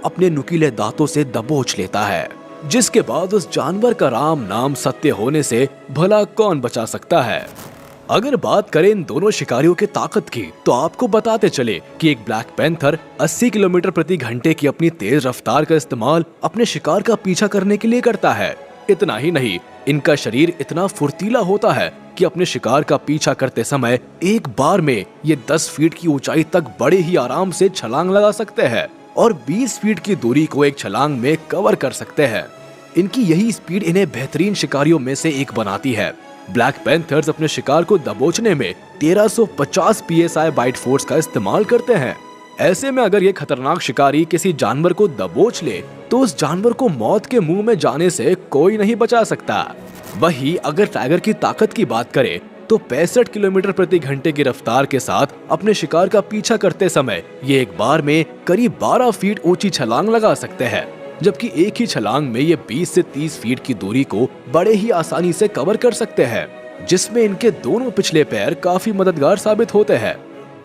अपने नुकीले दांतों से दबोच लेता है, जिसके बाद उस जानवर का राम नाम सत्य होने से भला कौन बचा सकता है। अगर बात करें इन दोनों शिकारियों की ताकत की, तो आपको बताते चले कि एक ब्लैक पैंथर 80 किलोमीटर प्रति घंटे की अपनी तेज रफ्तार का इस्तेमाल अपने शिकार का पीछा करने के लिए करता है। इतना ही नहीं, इनका शरीर इतना फुर्तीला होता है कि अपने शिकार का पीछा करते समय एक बार में ये 10 फीट की ऊंचाई तक बड़े ही आराम से छलांग लगा सकते हैं और 20 फीट की दूरी को एक छलांग में कवर कर सकते हैं। इनकी यही स्पीड इन्हें बेहतरीन शिकारियों में से एक बनाती है। ब्लैक पैंथर्स अपने शिकार को दबोचने में 1350 psi बाइट फोर्स का इस्तेमाल करते हैं। ऐसे में अगर ये खतरनाक शिकारी किसी जानवर को दबोच ले तो उस जानवर को मौत के मुंह में जाने से कोई नहीं बचा सकता। वहीं अगर टाइगर की ताकत की बात करें तो 65 किलोमीटर प्रति घंटे की रफ्तार के साथ अपने शिकार का पीछा करते समय ये एक बार में करीब 12 फीट ऊंची छलांग लगा सकते हैं, जबकि एक ही छलांग में ये 20 से 30 फीट की दूरी को बड़े ही आसानी से कवर कर सकते हैं, जिसमें इनके दोनों पिछले पैर काफी मददगार साबित होते हैं।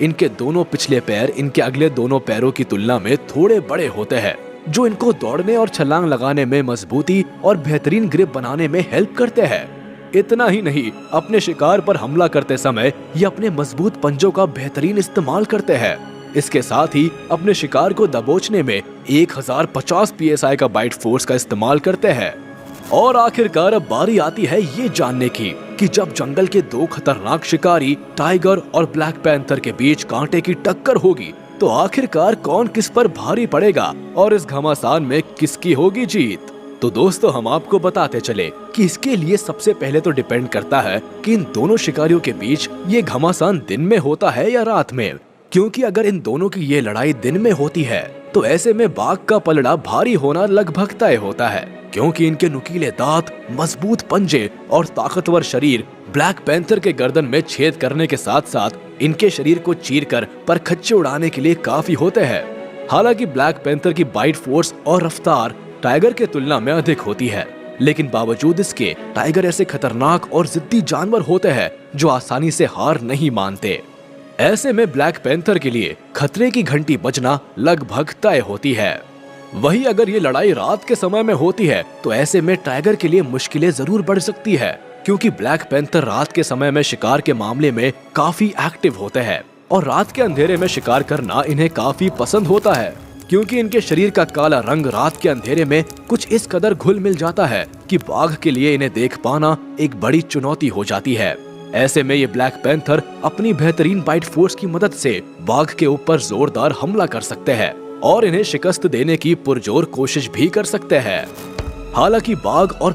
इनके दोनों पिछले पैर इनके अगले दोनों पैरों की तुलना में थोड़े बड़े होते हैं, जो इनको दौड़ने और छलांग लगाने में मजबूती और बेहतरीन ग्रिप बनाने में हेल्प करते हैं। इतना ही नहीं, अपने शिकार पर हमला करते समय ये अपने मजबूत पंजों का बेहतरीन इस्तेमाल करते हैं। इसके साथ ही अपने शिकार को दबोचने में 1050 psi का बाइट फोर्स का इस्तेमाल करते हैं। और आखिरकार अब बारी आती है ये जानने की कि जब जंगल के दो खतरनाक शिकारी टाइगर और ब्लैक पैंथर के बीच कांटे की टक्कर होगी तो आखिरकार कौन किस पर भारी पड़ेगा और इस घमासान में किसकी होगी जीत। तो दोस्तों, हम आपको बताते चले कि इसके लिए सबसे पहले तो डिपेंड करता है कि इन दोनों शिकारियों के बीच ये घमासान दिन में होता है या रात में, क्योंकि अगर इन दोनों की ये लड़ाई दिन में होती है तो ऐसे में बाघ का पलड़ा भारी होना लगभग तय होता है, क्योंकि इनके नुकीले दांत, मजबूत पंजे और ताकतवर शरीर ब्लैक पैंथर के गर्दन में छेद करने के साथ साथ इनके शरीर को चीरकर परखच्चे उड़ाने के लिए काफी होते हैं। हालांकि ब्लैक पैंथर की बाइट फोर्स और रफ्तार टाइगर के तुलना में अधिक होती है, लेकिन बावजूद इसके टाइगर ऐसे खतरनाक और जिद्दी जानवर होते हैं जो आसानी से हार नहीं मानते। ऐसे में ब्लैक पैंथर के लिए खतरे की घंटी बजना लगभग तय होती है। वहीं अगर ये लड़ाई रात के समय में होती है तो ऐसे में टाइगर के लिए मुश्किलें जरूर बढ़ सकती है, क्योंकि ब्लैक पैंथर रात के समय में शिकार के मामले में काफी एक्टिव होते हैं और रात के अंधेरे में शिकार करना इन्हें काफी पसंद होता है, क्योंकि इनके शरीर का काला रंग रात के अंधेरे में कुछ इस कदर घुल मिल जाता है कि बाघ के लिए इन्हें देख पाना एक बड़ी चुनौती हो जाती है। ऐसे में ये ब्लैक पैंथर अपनी बेहतरीन बाइट फोर्स की मदद से बाघ के ऊपर जोरदार हमला कर सकते हैं और इन्हें शिकस्त देने की पुरजोर कोशिश भी कर सकते हैं। हालांकि बाघ और